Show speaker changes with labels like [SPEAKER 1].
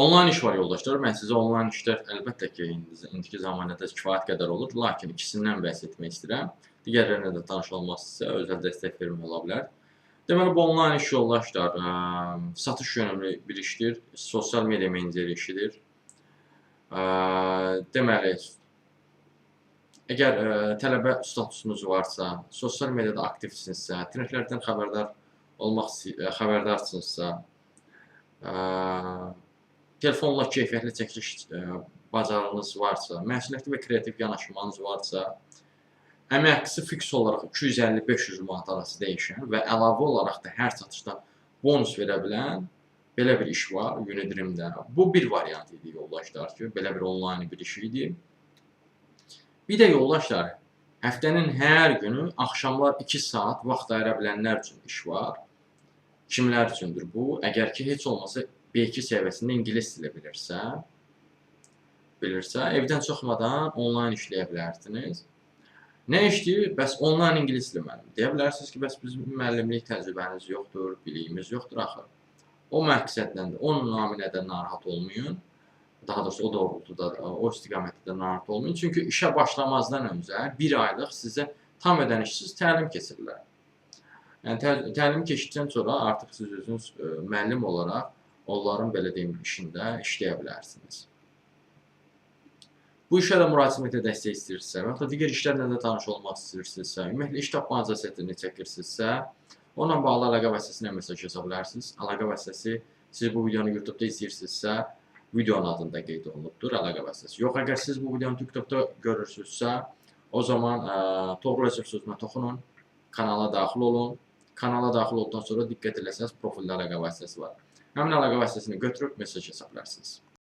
[SPEAKER 1] Onlayn iş var yoldaşlar. Mən sizə onlayn işlər əlbəttə ki, indiki zamanədə kifayət qədər olur. Lakin ikisindən bəhs etmək istəyirəm. Digərlərinə də tanış olmazsa özəl dəstək vermək ola bilər. Deməli, bu onlayn iş yoldaşlar, satış yönümlü bir işdir. Sosial media meneceri işidir. Deməli, əgər tələbə statusunuz varsa, sosial mediada aktivsinizsə, trendlərdən xəbərdarsınızsa, telefonla keyfiyyətli çəkiliş bacarığınız varsa, məsuliyyətli və kreativ yanaşmanız varsa, əmək haqqısı fiks olaraq 250-500 manat arası dəyişən və əlavə olaraq da hər satışda bonus verə bilən belə bir iş var Unidream'də. Bu bir variant idi yoldaşlar ki, belə bir onlayn bir iş idi. Bir də yoldaşlar, həftənin hər günü axşamlar 2 saat vaxt ayıra bilənlər üçün iş var. Kimlər üçündür bu? Əgər ki, heç olmasa B2 səviyyəsində ingilis dili bilirsə, evdən çıxmadan onlayn işləyə bilərsiniz. Nə işdir? Bəs onlayn ingilis dili müəllimi. Deyə bilərsiniz ki, bəs bizim müəllimlik təcrübəniz yoxdur, biliyimiz yoxdur axı. O məqsəddən də, o naminə də narahat olmayın. Daha doğrusu o doğrultuda, o istiqamətdə narahat olmayın. Çünki işə başlamazdan öncə 1 aylıq sizə tam ödənişsiz təlim keçirirlər. Yəni, təlim keçdikdən sonra artıq siz özünüz müəllim olaraq onların belə deyim işində işləyə bilərsiniz. Bu işə də müraciət dəstək istəyirsinizsə, və ya digər işlərlə də tanış olmaq istəyirsinizsə, ümumiyyətlə iş tapma sətini çəkirsinizsə, onunla bağlı əlaqə vasitəsilə mesaj yaza bilərsiniz. Əlaqə vasitəsi, siz bu videonu YouTube-da izləyirsinizsə, videonun adında qeyd olunubdur, əlaqə vasitəsi. Yox, əgər siz bu videonu TikTokda görürsünüzsə, o zaman toğrul sözünə toxunun, kanala daxil olun. Kanala daxil olduqdan sonra diqqət eləsəniz, profildə əlaqə vasitəsi var. Həmin əlaqə vasitəsini götürüb mesaj yaza bilərsiniz.